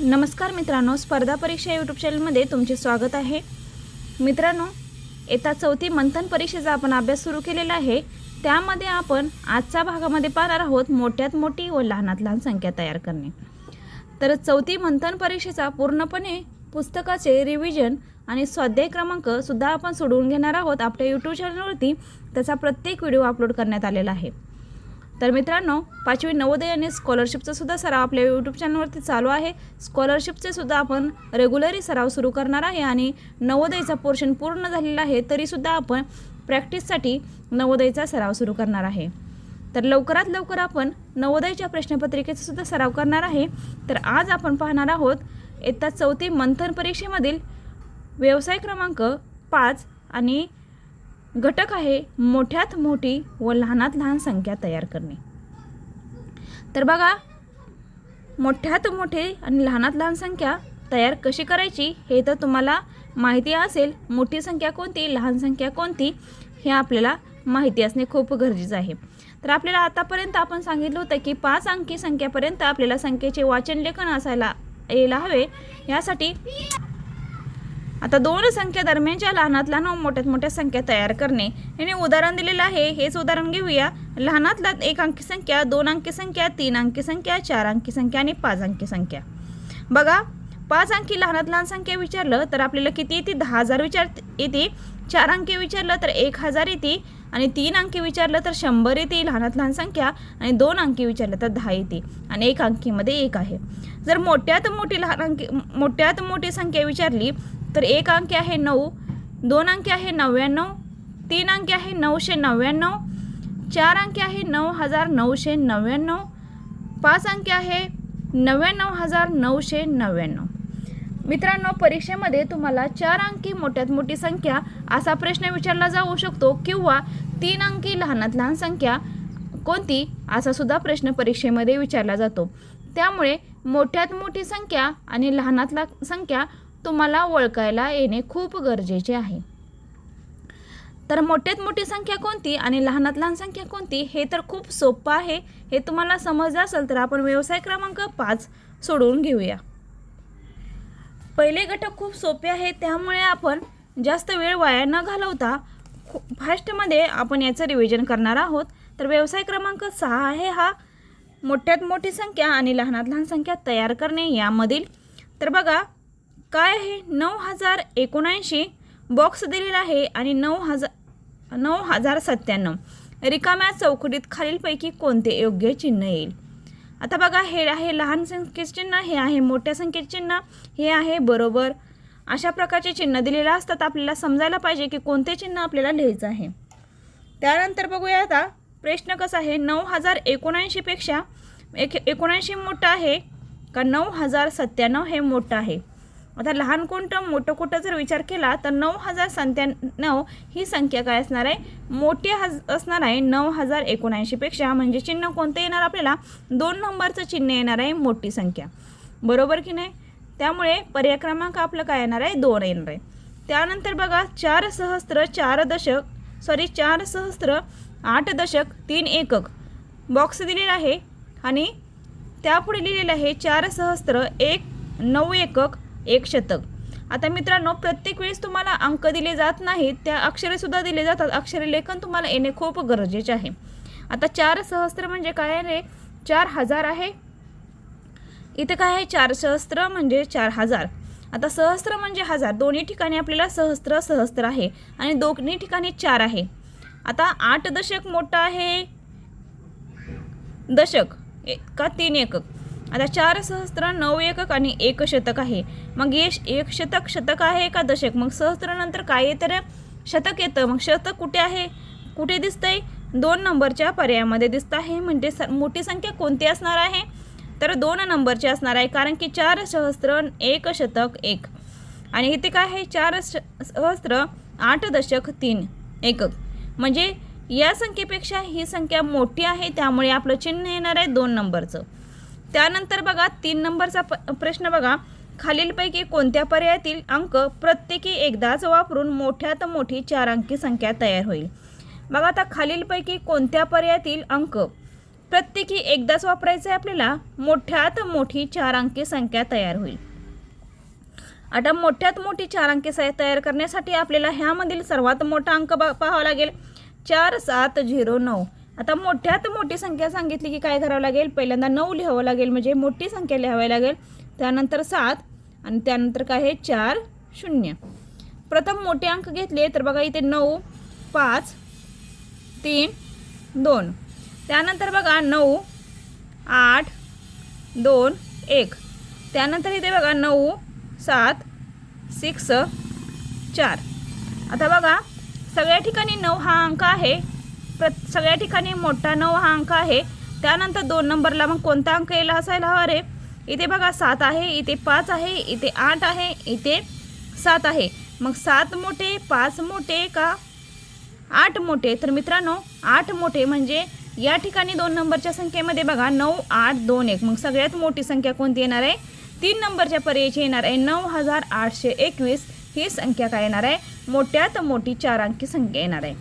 नमस्कार मित्रांनो, स्पर्धा परीक्षा यूट्यूब चॅनलमध्ये तुमचे स्वागत आहे। मित्रांनो, येता चौथी मंथन परीक्षेचा आपण अभ्यास सुरू केलेला आहे। त्यामध्ये आपण आजच्या भागामध्ये पाहणार आहोत मोठ्यात मोठी व लहानात लहान संख्या तयार करणे। तर चौथी मंथन परीक्षेचा पूर्णपणे पुस्तकाचे रिव्हिजन आणि स्वाध्याय क्रमांक सुद्धा आपण सोडवून घेणार आहोत आपल्या यूट्यूब चॅनलवरती। त्याचा प्रत्येक व्हिडिओ अपलोड करण्यात आलेला आहे। तर मित्रांनो, 5वी नवोदय आणि स्कॉलरशिपचा सुद्धा सराव आपल्या यूट्यूब चॅनलवरती चालू आहे। स्कॉलरशिपचे सुद्धा आपण रेग्युलरी सराव सुरू करणार आहे आणि नवोदयचा पोर्शन पूर्ण झालेला आहे तरी सुद्धा आपण प्रॅक्टिससाठी नवोदयचा सराव सुरू करणार आहे। तर लवकरात लवकर आपण नवोदयच्या प्रश्नपत्रिकेचा सुद्धा सराव करणार आहे। तर आज आपण पाहणार आहोत इयत्ता चौथी मंथन परीक्षेमधील व्यवसाय क्रमांक 5 आणि घटक आहे मोठ्यात मोठी व लहानात लहान संख्या तयार करणे। तर बघा, मोठ्यात मोठे आणि लहानात लहान संख्या तयार कशी करायची हे तर तुम्हाला माहिती असेल। मोठी संख्या कोणती, लहान संख्या कोणती हे आपल्याला माहिती असणे खूप गरजेचे आहे। तर आपल्याला आतापर्यंत आपण सांगितलं होतं की 5 अंकी संख्येपर्यंत आपल्याला संख्येचे वाचन लेखन यायला हवे। यासाठी आता 2 संख्या दरम्यानच्या लहानात लहान व मोठ्यात मोठ्या संख्या तयार करणे याने उदाहरण दिलेलं आहे। हेच उदाहरण घेऊया। लहानात लहान 1 अंकी संख्या, 2 अंकी संख्या, 3 अंकी संख्या, 4 अंकी संख्या आणि 5 अंकी संख्या। बघा, 5 अंकी लहानात लहान संख्या विचारलं तर आपल्याला किती येते, 10,000 येते। 4 अंकी विचारलं तर 1,000 येते आणि 3 अंकी विचारलं तर 100 येते लहानात लहान संख्या आणि 2 अंकी विचारलं तर 10 येते आणि 1 अंकीमध्ये 1 आहे। जर मोठ्यात मोठी संख्या विचारली तर 1 अंकी आहे 9, 2 अंकी आहे 99, 3 अंकी आहे 999, 4 अंकी आहे 9,999, 5 अंकी आहे 99,999। मित्रांनो, परीक्षेमध्ये तुम्हाला 4 अंकी मोठ्यात मोठी संख्या असा प्रश्न विचारला जाऊ शकतो किंवा 3 अंकी लहानात लहान संख्या कोणती असा सुद्धा प्रश्न परीक्षेमध्ये विचारला जातो। त्यामुळे मोठ्यात मोठी संख्या आणि लहानात लहान संख्या तुम्हाला ओळखायला येणे खूप गरजेचे आहे। तर मोठ्यात मोठी संख्या कोणती आणि लहानात लहान संख्या कोणती हे तर खूप सोपं आहे। हे तुम्हाला समजलं असेल तर आपण व्यवसाय क्रमांक 5 सोडवून घेऊया। पहिले घटक खूप सोपे आहे, त्यामुळे आपण जास्त वेळ वाया न घालवता फास्टमध्ये आपण याचं रिव्हिजन करणार आहोत। तर व्यवसाय क्रमांक 6 आहे हा मोठ्यात मोठी संख्या आणि लहानात लहान संख्या तयार करणे यामधील। तर बघा काय आहे, 9,079 बॉक्स दिलेला आहे आणि 9,097 रिकाम्या चौकटीत खालीलपैकी कोणते योग्य चिन्ह येईल। आता बघा, हे आहे लहान संख्येचे चिन्ह, हे आहे मोठ्या संख्येचे चिन्ह, हे आहे बरोबर। अशा प्रकारचे चिन्ह दिलेले असतात। आपल्याला समजायला पाहिजे की कोणते चिन्ह आपल्याला लिहायचं आहे। त्यानंतर बघूया आता प्रश्न कसा आहे, 9,079 पेक्षा 79 मोठं आहे का 9,097 हे मोठं आहे। आता लहान कोणतं मोठं कुठं जर विचार केला तर 9,097 ही संख्या काय असणार आहे, मोठी असणार आहे 9,079 पेक्षा। म्हणजे चिन्ह कोणतं येणार आपल्याला, 2 नंबरचं चिन्ह येणार आहे, मोठी संख्या, बरोबर की नाही। त्यामुळे पर्याय क्रमांक आपलं काय येणार आहे, 2 येणार आहे। त्यानंतर बघा 4 सहस्त्र 8 दशक 3 एकक बॉक्स दिलेला आहे आणि त्यापुढे लिहिलेलं आहे 4 सहस्त्र 9 एकक 1 शतक। आता मित्रांनो, प्रत्येक वेळेस तुम्हाला अंक दिले जात नाहीत, त्या अक्षरे सुद्धा दिले जातात। अक्षरे लेखन तुम्हाला येणे खूप गरजेचे आहे। आता 4 सहस्त्र म्हणजे काय आहे, 4,000 आहे। इथे काय आहे, 4 सहस्त्र म्हणजे 4,000। आता सहस्त्र म्हणजे हजार, दोन्ही ठिकाणी आपल्याला सहस्त्र आहे आणि दोन्ही ठिकाणी 4 आहे। आता 8 दशक मोठा आहे दशक का 3 एकक। आता 4 सहस्त्र 9 एकक आणि 1 शतक आहे। मग 1 शतक आहे का दशक, मग सहस्त्र नंतर काय येतं, शतक येतं। मग शतक कुठे आहे, कुठे दिसतंय, 2 नंबरच्या पर्यायामध्ये दिसत आहे। म्हणजे मोठी संख्या कोणती असणार आहे, तर 2 नंबरची असणार आहे, कारण की 4 सहस्त्र 1 शतक 1 आणि इथे काय आहे, 4 सहस्त्र 8 दशक 3 एकक। म्हणजे या संख्येपेक्षा ही संख्या मोठी आहे, त्यामुळे आपलं चिन्ह येणार आहे 2 नंबरचं। त्यानंतर बघा 3 नंबरचा प्रश्न बघा, खालीलपैकी कोणत्या पर्यायातील अंक प्रत्येकी एकदाच वापरून मोठ्यात मोठी 4 अंकी संख्या तयार होईल। बघा आता खालीलपैकी कोणत्या पर्यायातील अंक प्रत्येकी एकदाच वापरायचं आहे आपल्याला, मोठ्यात मोठी 4 अंकी संख्या तयार होईल. आता मोठ्यात मोठी 4 अंकी संख्या तयार करण्यासाठी आपल्याला ह्यामधील सर्वात मोठा अंक पाहावा लागेल, 4709. आता मोठ्यात मोठी संख्या सांगितली की काय करावं लागेल, पहिल्यांदा 9 लिहावं लागेल, म्हणजे मोठी संख्या लिहावी लागेल, त्यानंतर 7 आणि त्यानंतर काय आहे 4 0. प्रथम मोठे अंक घेतले तर बघा इथे 9 5 3 2. त्यानंतर बघा 9 8 2 1. त्यानंतर इथे बघा 9 7 6 4. आता बघा सगळ्या ठिकाणी 9 हा अंक आहे, सगळ्या ठिकाणी मोठा 9 हा अंक आहे. त्यानंतर 2 नंबरला मग कोणता अंक यायला असायला हवा रे, इथे बघा 7 आहे, इथे 5 आहे, इथे 8 आहे, इथे 7 आहे. मग 7 मोठे 5 मोठे का 8 मोठे, तर मित्रांनो 8 मोठे, म्हणजे या ठिकाणी 2 नंबरच्या संख्येमध्ये बघा 9 8 2 1. मग सगळ्यात मोठी संख्या कोणती येणार आहे, 3 नंबरच्या पर्यायाची येणार आहे 9821. ही संख्या काय येणार आहे, मोठ्यात मोठी 4 अंकी संख्या येणार आहे.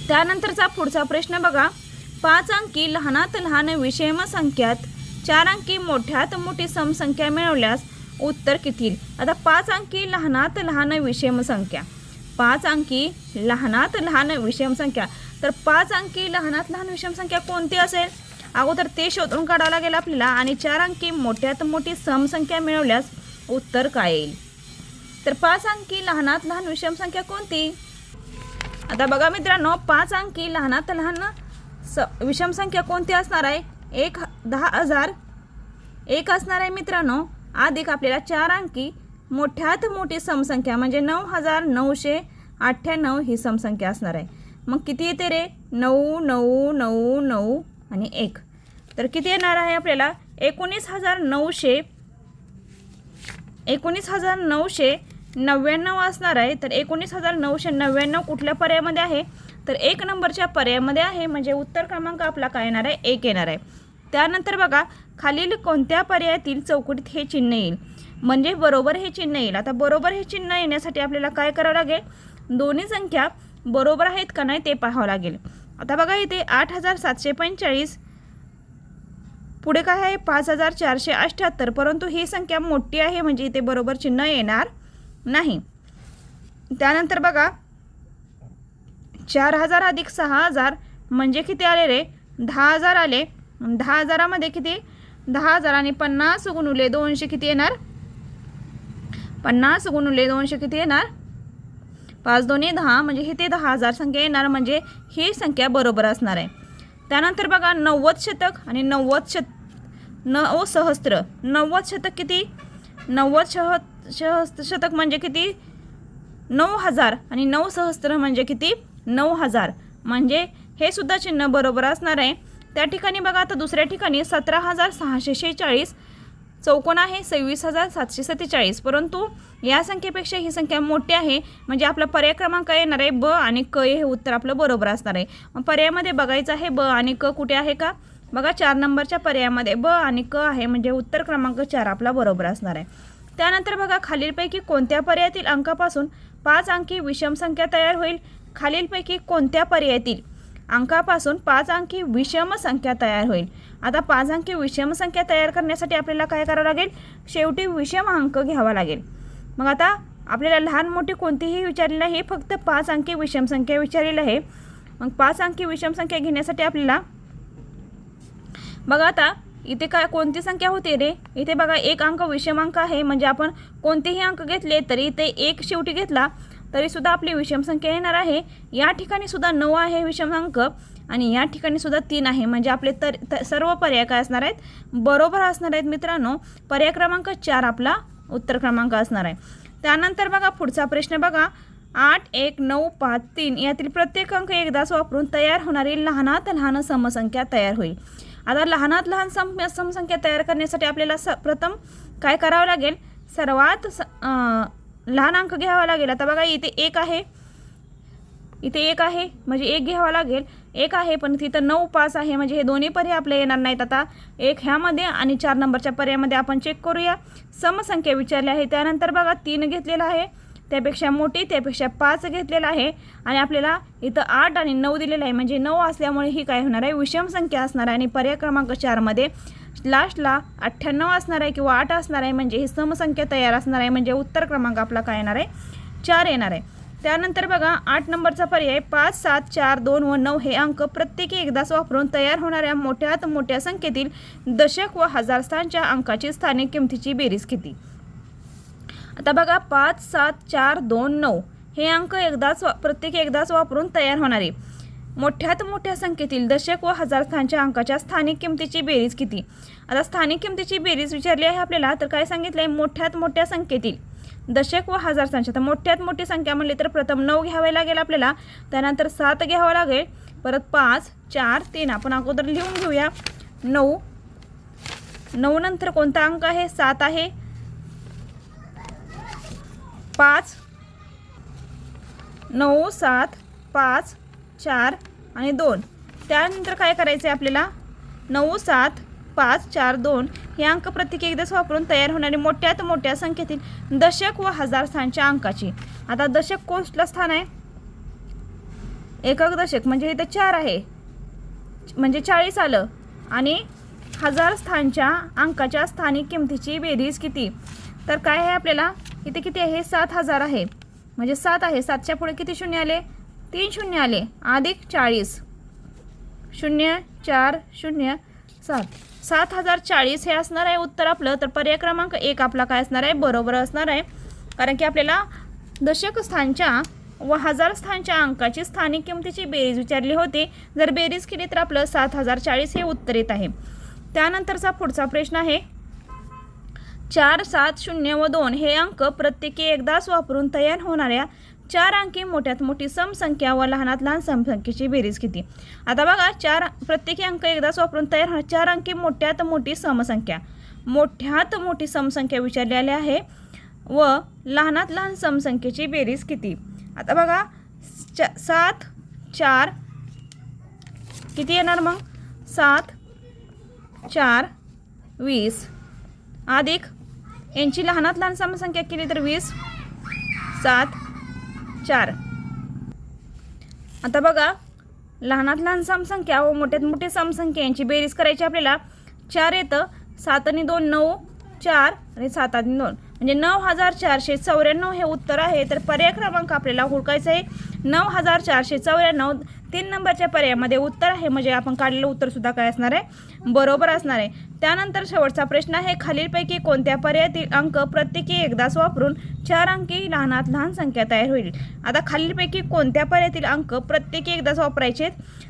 त्यानंतरचा पुढचा प्रश्न बघा, 5 अंकी लहानात लहान विषम संख्यात 4 अंकी मोठ्यात मोठी समसंख्या मिळवल्यास उत्तर किती येईल. आता 5 अंकी लहानात लहान विषम संख्या, 5 अंकी लहानात लहान विषम संख्या, तर 5 अंकी लहानात लहान विषम संख्या कोणती असेल, अगोदर ते शोधून काढावं लागेल आपल्याला. आणि 4 अंकी मोठ्यात मोठी समसंख्या मिळवल्यास उत्तर काय येईल. तर 5 अंकी लहानात लहान विषम संख्या कोणती. आता बघा मित्रांनो, 5 अंकी लहानात लहान विषम संख्या कोणती असणार आहे, 10,000 1 असणार आहे मित्रांनो, अधिक आपल्याला 4 अंकी मोठ्यात मोठी समसंख्या म्हणजे 9998 ही समसंख्या असणार आहे. मग किती येते रे, 9 9 9 9 आणि 1. तर किती येणार आहे आपल्याला, 19,999 असणार आहे. तर 19,999 कुठल्या पर्यायामध्ये आहे, तर 1 नंबरच्या पर्यायामध्ये आहे, म्हणजे उत्तर क्रमांक आपला काय येणार आहे, 1 येणार आहे. त्यानंतर बघा खालील कोणत्या पर्यायातील चौकटीत हे चिन्ह येईल, म्हणजे बरोबर हे चिन्ह येईल. आता बरोबर हे चिन्ह येण्यासाठी आपल्याला काय करावं लागेल, दोन्ही संख्या बरोबर आहेत का नाही ते पाहावं लागेल. आता बघा इथे 8,745 पुढे काय आहे 5,478, परंतु ही संख्या मोठी आहे, म्हणजे इथे बरोबर चिन्ह येणार नाही. त्यानंतर बघा 4,000 अधिक 6,000 म्हणजे किती आले रे, 10,000 आले. 10,000मध्ये किती, 10,000 आणि 50 गुणुले 200 किती येणार, 50 गुणुले 200 किती येणार, 5 2 10, म्हणजे हे ते 10,000 संख्या येणार, म्हणजे ही संख्या बरोबर असणार आहे. त्यानंतर बघा 90 शतक आणि 90 सहस्त्र. 90 शतक किती, 90 शतक म्हणजे किती 9,000 आणि 9 सहस्त्र म्हणजे किती 9,000, म्हणजे हे सुद्धा चिन्ह बरोबर असणार आहे. त्या ठिकाणी बघा आता दुसऱ्या ठिकाणी 17,646 चौकोन आहे, 26,747, परंतु या संख्येपेक्षा ही संख्या मोठी आहे, म्हणजे आपला पर्याय क्रमांक येणार आहे ब आणि क. हे उत्तर आपलं बरोबर असणार आहे. मग पर्यायामध्ये बघायचं आहे ब आणि क कुठे आहे का, बघा 4 नंबरच्या पर्यायामध्ये ब आणि क आहे, म्हणजे उत्तर क्रमांक 4 आपला बरोबर असणार आहे. त्यानंतर बघा खालीलपैकी कोणत्या पर्यायातील अंकापासून 5 अंकी विषम संख्या तयार होईल. खालीलपैकी कोणत्या पर्यायातील अंकापासून 5 अंकी विषम संख्या तयार होईल. आता 5 अंकी विषम संख्या तयार करण्यासाठी आपल्याला काय करावं लागेल, शेवटी विषम अंक घ्यावा लागेल. मग आता आपल्याला लहान मोठी कोणतीही विचारलेली आहे, फक्त 5 अंकी विषम संख्या विचारलेली आहे. मग 5 अंकी विषम संख्या घेण्यासाठी आपल्याला बघा आता इथे काय कोणती संख्या होते रे, इथे बघा 1 अंक विषम अंक आहे, म्हणजे आपण कोणतेही अंक घेतले तरी इथे 1 शेवटी घेतला तरी सुद्धा आपली विषम संख्या येणार आहे. या ठिकाणी सुद्धा 9 आहे विषम अंक आणि या ठिकाणी सुद्धा 3 आहे, म्हणजे आपले सर्व पर्याय काय असणार आहेत, बरोबर असणार आहेत मित्रांनो. पर्याय क्रमांक 4 आपला उत्तर क्रमांक असणार आहे. त्यानंतर बघा पुढचा प्रश्न बघा, 8 1 9 5 3 यातील प्रत्येक अंक एकदाच वापरून तयार होणारी लहानात लहान समसंख्या तयार होईल. आता लहानात लहान समसंख्या तयार करण्यासाठी आपल्याला प्रथम काय करावं लागेल, सर्वात लहान अंक घ्यावा लागेल. आता बघा इथे 1 आहे, इथे 1 आहे, म्हणजे 1 घ्यावा लागेल. 1 आहे पण तिथं 9 5 आहे, म्हणजे हे दोन्ही पर्याय आपले येणार नाहीत. आता 1 ह्यामध्ये आणि 4 नंबरच्या पर्यायामध्ये आपण चेक करूया. समसंख्या विचारली आहे. त्यानंतर बघा 3 घेतलेला आहे, त्यापेक्षा मोठी, त्यापेक्षा 5 घेतलेला आहे आणि आपल्याला इथं 8 आणि 9 दिलेलं आहे, म्हणजे 9 असल्यामुळे ही काय होणार आहे, विषम संख्या असणार आहे. आणि पर्याय क्रमांक 4 मध्ये लास्टला 98 असणार आहे किंवा 8 असणार आहे, म्हणजे ही समसंख्या तयार असणार आहे. म्हणजे उत्तर क्रमांक आपला काय येणार आहे, 4 येणार आहे. त्यानंतर बघा 8 नंबरचा पर्याय 5, 7, 4, 2 व 9 हे अंक प्रत्येकी एकदाच वापरून तयार होणाऱ्या मोठ्यात मोठ्या संख्येतील दशक व हजार स्थानच्या अंकाची स्थानिक किमतीची बेरीज किती. आता बघा 5, 7, 4, 2, 9 हे अंक प्रत्येकी एकदाच वापरून तयार होणारे मोठ्यात मोठ्या संख्येतील दशक व हजार स्थानच्या अंकाच्या स्थानिक किमतीची बेरीज किती. आता स्थानिक किमतीची बेरीज विचारली आहे आपल्याला, तर काय सांगितलं आहे, मोठ्यात मोठ्या संख्येतील दशक व हजार स्थानच्या. तर मोठ्यात मोठी संख्या म्हणली तर प्रथम 9 घ्यावे लागेल आपल्याला, त्यानंतर 7 घ्यावं लागेल, परत 5, 4, 3 आपण अगोदर लिहून घेऊया. 9 नंतर कोणता अंक आहे, 7 आहे, 5, 9, 7, 5, 4 आणि 2. त्यानंतर काय करायचं आहे आपल्याला, 9, 7, 5, 4, 2 हे अंक प्रत्येकी एकदाच वापरून तयार होणारी मोठ्यात मोठ्या संख्येतील दशक व हजार स्थानच्या अंकाची. आता दशक कोणतं स्थान आहे, एकक दशक म्हणजे इथं 4 आहे, म्हणजे 40 आलं. आणि हजार स्थानच्या अंकाच्या स्थानिक किमतीची बेरीज किती. तर काय आहे आपल्याला, इथे किती आहे, 7000 आहे, म्हणजे 7 आहे, 7च्या पुढे किती शून्य आले, 3 शून्य आले, अधिक 40, 0, 4, 0, 7, 7040 हे असणार आहे उत्तर आपलं. तर पर्याय क्रमांक 1 आपला काय असणार आहे, बरोबर असणार आहे. कारण की आपल्याला दशक स्थानच्या व हजार स्थानच्या अंकाची स्थानिक किमतीची बेरीज विचारली होती. जर बेरीज केली तर आपलं 7040 हे उत्तर येत आहे. त्यानंतरचा पुढचा प्रश्न आहे 4, 7, 0 व 2 हे अंक प्रत्येकी एकदाच वापरून तयार होणाऱ्या 4 अंकी मोठ्यात मोठी समसंख्या व लहानात लहान समसंख्येची बेरीज किती. आता बघा 4 प्रत्येकी अंक एकदाच वापरून तयार होणाऱ्या 4 अंकी मोठ्यात मोठी समसंख्या, मोठ्यात मोठी समसंख्या विचारलेली आहे व लहानात लहान समसंख्येची बेरीज किती. आता बघा 7, 4 किती येणार मग, 7, 4, 20 अधिक यांची लहानात लहान समसंख्या केली तर 20, 7, 4. आता बघा लहानात लहान समसंख्या व मोठ्यात मोठी समसंख्या यांची बेरीज करायची आपल्याला. 4 येतं, 7 आणि 2 9, 4 आणि 7 आणि 2 म्हणजे 9494 हे उत्तर आहे. तर पर्याय क्रमांक आपल्याला हुडकायचं आहे 9494. 3 नंबरच्या पर्यायामध्ये उत्तर आहे, म्हणजे आपण काढलेलं उत्तर सुद्धा काय असणार आहे, बरोबर असणार आहे. त्यानंतर शेवटचा प्रश्न आहे खालीलपैकी कोणत्या पर्यायातील अंक प्रत्येकी एकदाच वापरून 4 अंकी लहानात लहान संख्या तयार होईल. आता खालीलपैकी कोणत्या पर्यायातील अंक प्रत्येकी एकदाच वापरायचे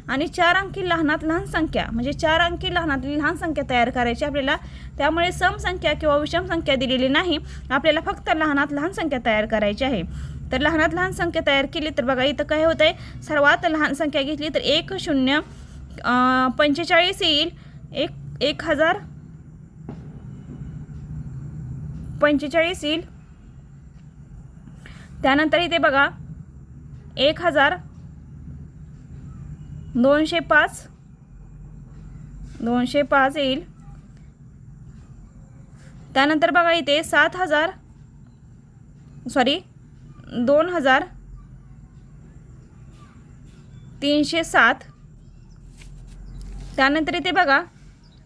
आणि 4 अंकी लहानात लहान संख्या म्हणजे 4 अंकी लहानातली लहान संख्या तयार करायची आपल्याला. त्यामुळे समसंख्या किंवा विषम संख्या दिलेली नाही, आपल्याला फक्त लहानात लहान संख्या तयार करायची आहे. तर लहानात लहान संख्या तयार केली तर बघा इथं काय होतं आहे, सर्वात लहान संख्या घेतली तर 1045 येईल, 1045 येईल. त्यानंतर इथे बघा 1205 येईल. त्यानंतर बघा इथे 2307. त्यानंतर इथे बघा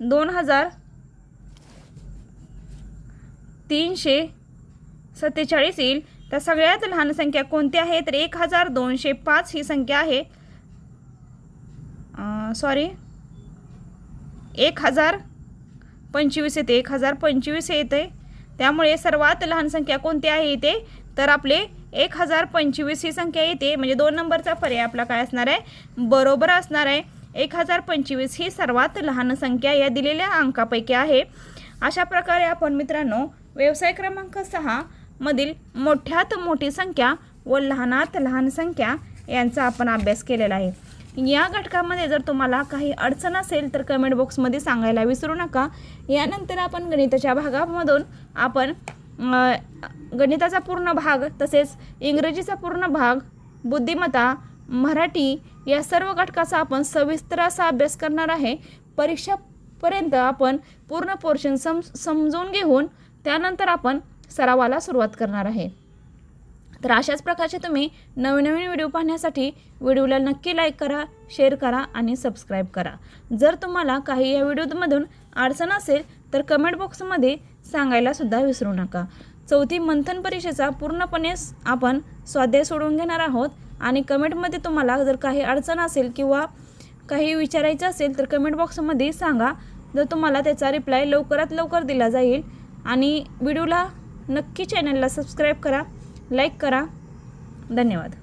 2347 येईल. तर सगळ्यात लहान संख्या कोणती आहे तर 1205 ही संख्या आहे. 1025 येते, 1025 येते. त्यामुळे सर्वात लहान संख्या कोणती आहे इथे तर आपले 1025 ही संख्या येते, म्हणजे 2 नंबरचा पर्याय आपला काय असणार आहे, बरोबर असणार आहे. 1025 ही सर्वात लहान संख्या या दिलेल्या अंकापैकी आहे. अशा प्रकारे आपण मित्रांनो व्यवसाय क्रमांक 6 मधील मोठ्यात मोठी संख्या व लहानात लहान संख्या यांचा आपण अभ्यास केलेला आहे. या घटकामध्ये जर तुम्हाला काही अडचण असेल तर कमेंट बॉक्समध्ये सांगायला विसरू नका. यानंतर आपण गणिताच्या भागामधून आपण गणिताचा पूर्ण भाग तसेच इंग्रजीचा पूर्ण भाग, बुद्धिमत्ता, मराठी या सर्व घटकाचा आपण सविस्तर असा अभ्यास करणार आहे. परीक्षापर्यंत आपण पूर्ण पोर्शन समजून घेऊन त्यानंतर आपण सरावाला सुरुवात करणार आहे. तर अशाच प्रकारचे तुम्ही नवीन व्हिडिओ पाहण्यासाठी व्हिडिओला नक्की लाईक करा, शेअर करा आणि सबस्क्राईब करा. जर तुम्हाला काही या व्हिडिओमधून अडचण असेल तर कमेंट बॉक्समध्ये सांगायला सुद्धा विसरू नका. चौथी मंथन परीक्षेचा पूर्णपणे आपण स्वाध्याय सोडवून घेणार आहोत आणि कमेंटमध्ये तुम्हाला जर काही अडचण असेल किंवा काही विचारायचं असेल तर कमेंट बॉक्समध्ये सांगा. जर तुम्हाला त्याचा रिप्लाय लवकरात लवकर दिला जाईल. आणि व्हिडिओला नक्की चॅनलला सबस्क्राईब करा, लाईक करा. धन्यवाद.